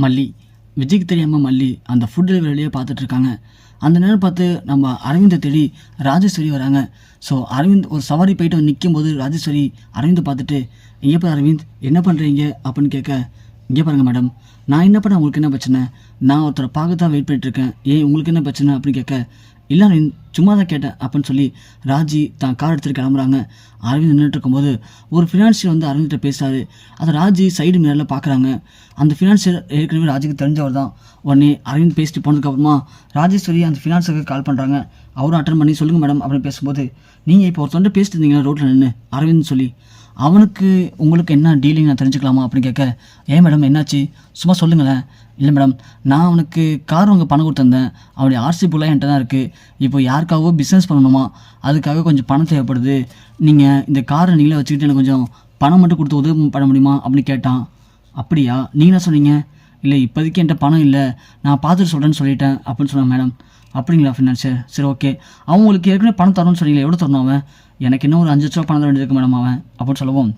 மல்லி. விஜய்க்கு தெரியாமல் மல்லி அந்த ஃபுட் டெலிவரியிலேயே பார்த்துட்ருக்காங்க. அந்த நேரம் பார்த்து நம்ம அரவிந்தை தேடி ராஜேஸ்வரி வராங்க. ஸோ அரவிந்த் ஒரு சவாரி போயிட்டு வந்து நிற்கும்போது ராஜேஸ்வரி அரவிந்தை பார்த்துட்டு, எங்கேப்பா அரவிந்த், என்ன பண்ணுறீங்க அப்படின்னு கேட்க, இங்கே பாருங்கள் மேடம், நான் என்ன பண்ண, உங்களுக்கு என்ன பிரச்சனை, நான் ஒருத்தரை பார்க்க தான் வெயிட் பண்ணிட்டுருக்கேன், ஏன் உங்களுக்கு என்ன பிரச்சனை அப்படின்னு கேட்க, இல்லை அரவிந்த் சும்மா தான் கேட்டேன் அப்படின்னு சொல்லி ராஜி தான் கார் எடுத்துகிட்டு கிளம்புறாங்க. அரவிந்த் நின்றுட்டு இருக்கும்போது ஒரு ஃபினான்ஷியர் வந்து அரவிந்த்கிட்ட பேசுகிறாரு. அதை ராஜி சைடு மிரரில் பார்க்குறாங்க. அந்த ஃபினான்ஷியர் ஏற்கனவே ராஜிக்கு தெரிஞ்சவர் தான். உடனே அரவிந்த் பேசிட்டு போனதுக்கப்புறமா ராஜேஸ்வரி அந்த ஃபினான்ஸருக்கு கால் பண்ணுறாங்க. அவரும் அட்டன் பண்ணி, சொல்லுங்கள் மேடம் அப்படின்னு பேசும்போது, நீங்கள் இப்போ ஒருத்தவன்ட்டு பேசிட்டு இருந்தீங்களா ரோட்டில் நின்று அரவிந்த் சொல்லி, அவனுக்கு உங்களுக்கு என்ன டீலிங் நான் தெரிஞ்சுக்கலாமா அப்படின்னு கேட்க, ஏன் மேடம் என்னாச்சு, சும்மா சொல்லுங்களேன். இல்லை மேடம், நான் அவனுக்கு கார் வாங்க பணம் கொடுத்துருந்தேன், அவனுடைய ஆர்சி புல்லாக என்கிட்ட தான் இருக்குது. இப்போ யாருக்காகவோ பிஸ்னஸ் பண்ணணுமா, அதுக்காக கொஞ்சம் பணம் தேவைப்படுது, நீங்கள் இந்த காரை நீங்களே வச்சுக்கிட்டு எனக்கு கொஞ்சம் பணம் மட்டும் கொடுத்து உதவி பண்ண முடியுமா அப்படின்னு கேட்டான். அப்படியா, நீங்கள் என்ன சொன்னீங்க? இல்லை இப்போதைக்கு என்கிட்ட பணம் இல்லை, நான் பார்த்துட்டு சொல்கிறேன்னு சொல்லிட்டேன் அப்படின்னு சொன்னேன். மேடம் அப்படிங்களா ஃபினான்ஷியர், சரி ஓகே, அவங்களுக்கு ஏற்கனவே பணம் தரணும்னு சொன்னீங்களே, எவ்வளோ தரணும் அவன்? எனக்கு இன்னும் ஒரு 5 லட்ச ரூபா பணம் தர வேண்டியிருக்கு மேடம் அவன் அப்படின்னு சொல்லவும்,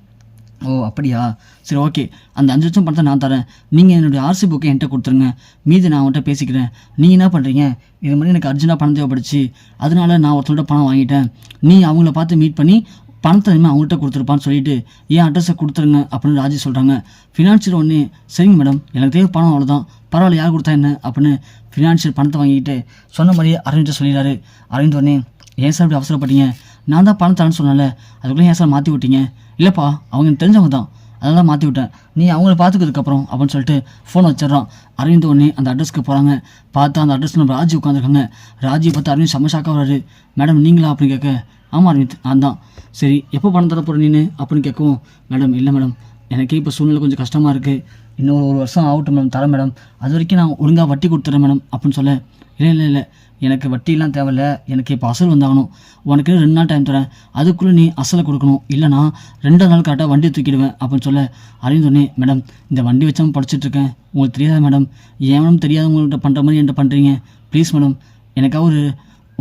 ஓ அப்படியா, சரி ஓகே, அந்த 5 லட்சம் பணத்தை நான் தரேன், நீங்கள் என்னுடைய ஆர்சி புக்கை என்கிட்ட கொடுத்துருங்க, மீதி நான் அவன்கிட்ட பேசிக்கிறேன். நீங்கள் என்ன பண்ணுறீங்க, இது மாதிரி எனக்கு அர்ஜென்ட்டாக பணம் தேவைப்படுச்சு, அதனால நான் ஒருத்தர்கிட்ட பணம் வாங்கிட்டேன், நீ அவங்கள பார்த்து மீட் பண்ணி பணத்தை இனிமேல் அவங்கள்ட்ட கொடுத்துருப்பான்னு சொல்லிட்டு என் அட்ரஸை கொடுத்துருங்க அப்படின்னு ராஜி சொல்கிறாங்க. ஃபினான்ஷியர் ஒன்று, சரிங்க மேடம், எனக்கு தேவை பணம், அவ்வளோதான், பரவாயில்ல, யார் கொடுத்தா என்ன அப்படின்னு ஃபினான்ஷியர் பணத்தை வாங்கிட்டு சொன்ன மாதிரியே அரவிந்த் சொல்லிடுறாரு. அரவிந்த் உடனே, ஏன் சார் இப்படி அவசரப்பட்டீங்க, நான் தான் பணம் தரேன்னு சொன்னல, அதுக்குள்ளே ஏன் சார் மாற்றி விட்டீங்க? இல்லைப்பா, அவங்க எனக்கு தெரிஞ்சவங்க தான், அதெல்லாம் மாற்றி விட்டேன், நீ அவங்கள பார்த்துக்கிறதுக்கப்புறம் அப்படின்னு சொல்லிட்டு ஃபோன் வச்சிடறான். அரவிந்த் உடனே அந்த அட்ரஸ்க்கு போகிறாங்க. பார்த்தா அந்த அட்ரஸ் நம்ம ராஜி உட்காந்துருக்காங்க. ராஜியை பார்த்து அரவிந்த் செம்ம ஷாக்காக வர்றாரு. மேடம் நீங்களா அப்படின்னு கேட்க, ஆமாம் அரவிந்த் நான் தான். சரி எப்போ பணம் தர போகிற நீனு அப்படின்னு கேட்கவும், மேடம் இல்லை மேடம், எனக்கே இப்போ சூழ்நிலை கொஞ்சம் கஷ்டமாக இருக்குது, இன்னும் 1 வருஷம் ஆகட்டும் மேடம், தரேன் மேடம், அது வரைக்கும் நான் ஒழுங்காக வட்டி கொடுத்துட்றேன் மேடம் அப்படின்னு சொல்ல, இல்லை எனக்கு வட்டிலாம் தேவையில்லை, எனக்கு இப்போ அசல் வந்தாகணும், உனக்கு 2 நாள் டைம் தரேன், அதுக்குள்ளே நீ அசலை கொடுக்கணும், இல்லைனா 2 நாள் கரெக்டாக வண்டியை தூக்கிடுவேன் அப்படின்னு சொல்ல, அறிந்தோடனே, மேடம் இந்த வண்டி வச்சாமல் படிச்சுட்ருக்கேன், உங்களுக்கு தெரியாத மேடம், ஏன் மேடம் தெரியாதவங்கள்ட்ட பண்ணுற மாதிரி என்கிட்ட பண்ணுறீங்க, ப்ளீஸ் மேடம் எனக்காக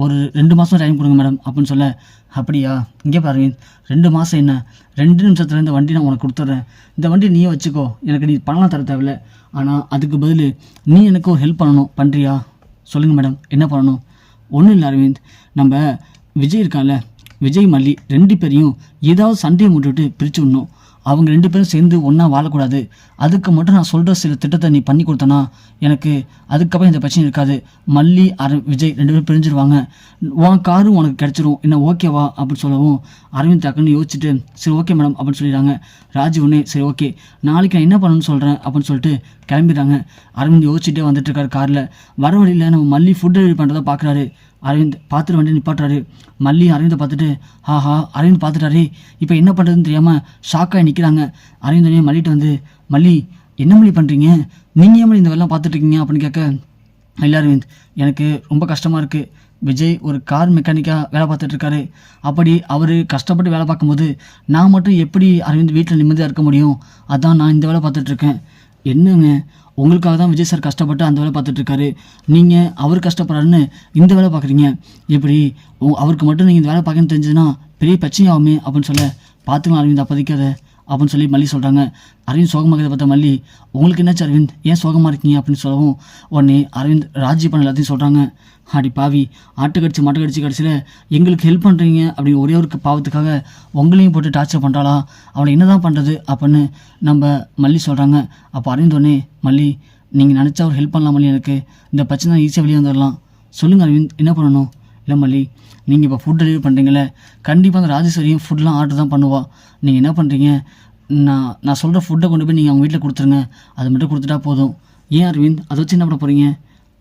ஒரு 2 மாதம் டைம் கொடுங்க மேடம் அப்படின்னு சொல்ல, அப்படியா, இங்கே பாருங்க, 2 மாதம் என்ன, 2 நிமிஷத்தில் இந்த வண்டி நான் உனக்கு கொடுத்துட்றேன், இந்த வண்டி நீயே வச்சுக்கோ, எனக்கு நீ பணம் தர தேவையில்லை, ஆனால் அதுக்கு பதில் நீ எனக்கு ஒரு ஹெல்ப் பண்ணணும், பண்ணுறியா? சொல்லுங்கள் மேடம் என்ன பண்ணணும்? ஒன்றும் இல்லை அரவிந்த், நம்ம விஜய் இருக்கான்ல, விஜய் மல்லி 2 பேரையும் ஏதாவது சண்டையை மூட்டுவிட்டு பிரித்து விடணும், அவங்க 2 பேரும் சேர்ந்து ஒன்றா வாழக்கூடாது, அதுக்கு மட்டும் நான் சொல்கிற சில திட்டத்தை நீ பண்ணி கொடுத்தனா எனக்கு அதுக்கப்புறம் இந்த பிரச்சனை இருக்காது, மல்லி விஜய் 2 பேரும் பிரிஞ்சிருவாங்க, உன் காரும் உனக்கு கிடச்சிரும், என்ன ஓகேவா அப்படின்னு சொல்லவும், அரவிந்த் டக்குன்னு யோசிச்சுட்டு, சரி ஓகே மேடம் அப்படின்னு சொல்லிடுறாங்க. ராஜி ஒன்னே, சரி ஓகே, நாளைக்கு நான் என்ன பண்ணணும்னு சொல்கிறேன் அப்படின்னு சொல்லிட்டு கிளம்பிடுறாங்க. அரவிந்த் யோசிச்சுட்டே வந்துட்டு இருக்காரு காரில். வர வழியில் நம்ம மல்லி ஃபுட் டெலிவரி பண்ணுறதை பார்க்குறாரு. அரவிந்த் பார்த்துட்டு வண்டி நிப்பாட்டுறாரு. மல்லி அரவிந்தை பார்த்துட்டு, ஆஹா அரவிந்த் பார்த்துட்டாரு, இப்போ என்ன பண்ணுறதுன்னு தெரியாமல் ஷாக்காகி நிற்கிறாங்க. அரவிந்தனே மல்லிட்டு வந்து, மல்லி என்ன மல்லி பண்ணுறீங்க, நீங்கள் ஏன் இந்த வேலைலாம் பார்த்துட்ருக்கீங்க அப்படின்னு கேட்க, இல்லை அரவிந்த் எனக்கு ரொம்ப கஷ்டமாக இருக்குது, விஜய் ஒரு கார் மெக்கானிக்காக வேலை பார்த்துட்ருக்காரு, அப்படி அவர் கஷ்டப்பட்டு வேலை பார்க்கும்போது நான் மட்டும் எப்படி அரவிந்த் வீட்டில் நிம்மதியாக இருக்க முடியும், அதான் நான் இந்த வேலை பார்த்துட்ருக்கேன். என்னங்க, உங்களுக்காக தான் விஜய் சார் கஷ்டப்பட்டு அந்த வேலை பார்த்துட்ருக்காரு, நீங்கள் அவர் கஷ்டப்படுறாருன்னு இந்த வேலை பார்க்குறீங்க, இப்படி அவருக்கு மட்டும் நீங்கள் இந்த வேலை பார்க்கணுன்னு தெரிஞ்சதுன்னா பெரிய பிரச்சனையாகுமே அப்படின்னு சொல்ல, பார்த்துக்கலாம் அரவிந்த் அப்போதைக்கு அதை அப்படின்னு சொல்லி மல்லி சொல்கிறாங்க. அரவிந்த் சோகமாக பார்த்தா மல்லி, உங்களுக்கு என்னாச்சு அரவிந்த், ஏன் சோகமாக இருக்கீங்க அப்படின்னு சொல்லவும், உடனே அரவிந்த் ராஜி பண்ண எல்லாத்தையும் சொல்கிறாங்க. அடி பாவி, ஆட்டு கடிச்சு மாட்டு கடிச்சு கடைசியில் எங்களுக்கு ஹெல்ப் பண்ணுறீங்க அப்படின்னு ஒரே ஒரு பாவத்துக்காக உங்களையும் போட்டு டார்ச்சர் பண்ணுறாளா, அவளை என்ன தான் பண்ணுறது அப்படின்னு நம்ம மல்லி சொல்கிறாங்க. அப்போ அரவிந்த் உடனே, மல்லி நீங்கள் நினச்சா ஒரு ஹெல்ப் பண்ணலாம் மல்லி, எனக்கு இந்த பிரச்சனை ஈஸியாக வெளியே வந்துடலாம், சொல்லுங்கள் அரவிந்த் என்ன பண்ணணும்? இல்லை மல்லி, நீங்கள் இப்போ ஃபுட் டெலிவரி பண்ணுறீங்களே, கண்டிப்பாக அந்த ராஜேஸ்வரியும் ஃபுட்லாம் ஆர்டர் தான் பண்ணுவாள், நீங்கள் என்ன பண்ணுறீங்க, நான் சொல்கிற ஃபுட்டை கொண்டு போய் நீங்கள் அவங்க வீட்டில் கொடுத்துருங்க, அது மட்டும் கொடுத்துட்டா போதும். ஏன் அரவிந்த் அதை வச்சு என்ன பண்ண போகிறீங்க?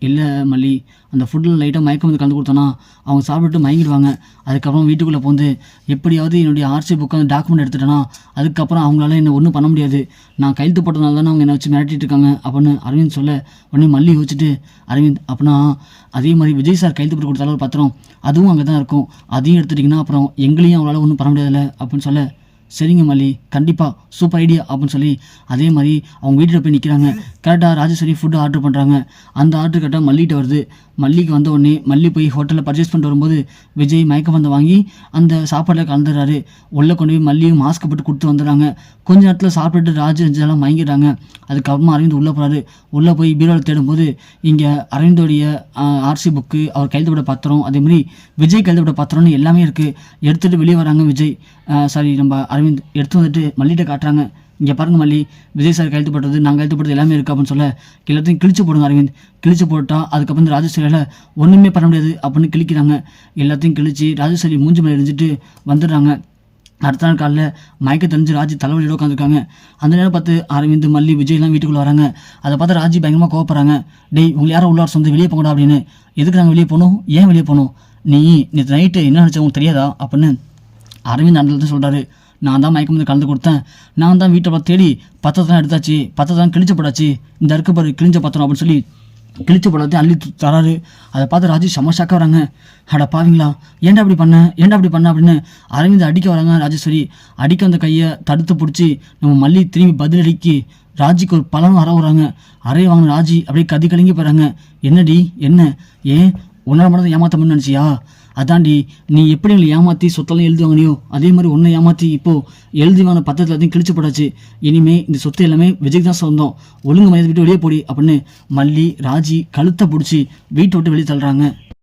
இல்லை மல்லி, அந்த ஃபுட்டில் லைட்டாக மயக்கம் வந்து கலந்து கொடுத்தோன்னா அவங்க சாப்பிட்டு மயங்கிடுவாங்க, அதுக்கப்புறம் வீட்டுக்குள்ளே போந்து எப்படியாவது என்னுடைய ஆர்சி புக்கை அந்த டாக்குமெண்ட் எடுத்துட்டேன்னா அதுக்கப்புறம் அவங்களால என்ன ஒன்றும் பண்ண முடியாது, நான் கையெழுத்து போட்டதுனால தானே அவங்க என்னை வச்சு மிரட்டிட்டு இருக்காங்க அப்படின்னு அரவிந்த் சொல்ல, உடனே மல்லி யோசிச்சுட்டு, அரவிந்த் அப்படின்னா அதே மாதிரி விஜய் சார் கையெழுத்து போட்டு கொடுத்தாலும் ஒரு பத்திரம் அதுவும் அங்கே தான் இருக்கும், அதையும் எடுத்துட்டிங்கன்னா அப்புறம் எங்களையும் அவங்களால ஒன்றும் பண்ண முடியாதுல்ல அப்படின்னு சொல்ல, சரிங்க மல்லி, கண்டிப்பாக சூப்பர் ஐடியா அப்படின்னு சொல்லி அதே மாதிரி அவங்க வீட்டில் போய் நிற்கிறாங்க. கரெக்டாக ராஜேஸ்வரி ஃபுட்டு ஆர்டர் பண்ணுறாங்க. அந்த ஆர்டர் கரெக்டாக மல்லிகிட்ட வருது. மல்லிக்கு வந்த உடனே மல்லி போய் ஹோட்டலில் பர்ச்சேஸ் பண்ணிட்டு வரும்போது விஜய் மயக்க மருந்து வாங்கி அந்த சாப்பாட்டில் கலந்துடுறாரு. உள்ளே கொண்டு போய் மல்லியும் மாஸ்க் போட்டு கொடுத்து வந்துடுறாங்க. கொஞ்ச நேரத்தில் சாப்பிட்டுட்டு ராஜெல்லாம் மயங்கிடுறாங்க. அதுக்கப்புறமா அரவிந்த் உள்ளே போகிறாரு. உள்ளே போய் பீரோவில் தேடும்போது இங்கே அரவிந்தோடைய ஆர்சி புக்கு, அவர் கையெழுத்துப்பட்ட பத்திரம், அதேமாதிரி விஜய் கையெழுத்துப்பட்ட பத்திரம்னு எல்லாமே இருக்குது. எடுத்துகிட்டு வெளியே வராங்க விஜய், நம்ம அரவிந்த் எடுத்து வந்துட்டு மல்லிகிட்ட காட்டுறாங்க. இங்கே பாருங்க மல்லி, விஜய் சார் கையெழுத்துப்பட்டது, நாங்கள் கையெழுத்துப்பட்டது எல்லாமே இருக்குது அப்படின்னு சொல்ல எல்லாத்தையும் கிழிச்சு போடுங்க அரவிந்த். கிழிச்சு போட்டால் அதுக்கப்புறம் இந்த ராஜேஸ்வரியால் ஒன்றுமே பண்ண முடியாது அப்படின்னு கிழிக்கிறாங்க. எல்லாத்தையும் கிழிச்சு ராஜேஸ்வரி மூஞ்சி மேலே எரிஞ்சிட்டு வந்துடுறாங்க. அடுத்த நாள் காலையில் மயக்க தெரிஞ்சு ராஜி தலைவலியோட உட்காந்துருக்காங்க. அந்த நேரம் பார்த்து அரவிந்த், மல்லி, விஜய்லாம் வீட்டுக்குள்ளே வராங்க. அதை பார்த்து ராஜி பயங்கரமாக கோவப்படுறாங்க. டேய், உங்களை யாரும் உள்ளார சொந்த வெளியே போங்கடா அப்படின்னு. எதுக்கு நாங்கள் வெளியே போகணும், ஏன் வெளியே போகணும், நீ நேற்று நைட்டு என்ன நினச்சா உங்களுக்கு தெரியாதா அப்படின்னு அரவிந்த் அந்த தான் சொல்கிறாரு. நான் தான் மயக்கம் வந்து கலந்து கொடுத்தேன், நான் தான் வீட்டை பார்த்து தேடி பத்திரத்தான் எடுத்தாச்சு, பத்திரத்தான் கிழிச்ச போடாச்சு, இந்த இருக்க பாரு கிழிஞ்ச பத்திரம் அப்படின்னு சொல்லி கிழிச்ச போடாத்தையும் அள்ளி தராரு. அதை பார்த்து ராஜி சமஷாக்க வராங்க. அட பாவீங்களா, ஏன்டா அப்படி பண்ண அப்படின்னு அரவிந்த் அடிக்க வராங்க. ராஜேஸ்வரி அடிக்க அந்த கையை தடுத்து பிடிச்சி நம்ம மல்லி திரும்பி பதிலடிக்கு ராஜிக்கு ஒரு பலனும் வராங்க. அறைய வாங்கின ராஜி அப்படியே கதி கலங்கி போகிறாங்க. என்னடி என்ன, ஏன் உன்னால் மட்டும் ஏமாத்தணும்னு நினச்சியா? அதாண்டி, நீ எப்படி எங்களை ஏமாற்றி சொத்தெல்லாம் எழுதி வாங்கினியோ அதே மாதிரி உன்னை ஏமாற்றி இப்போது எழுதி வாங்கின பத்திரத்தில் எல்லாத்தையும் கிழிச்சு போடாச்சு. இனிமேல் இந்த சொத்து எல்லாமே விஜய்க்கு தான் சொந்தம், ஒழுங்கு மயத்தை விட்டு வெளியே போடி அப்படின்னு மல்லி ராஜி கழுத்தை பிடிச்சி வீட்டை விட்டு வெளியே தள்ளுறாங்க.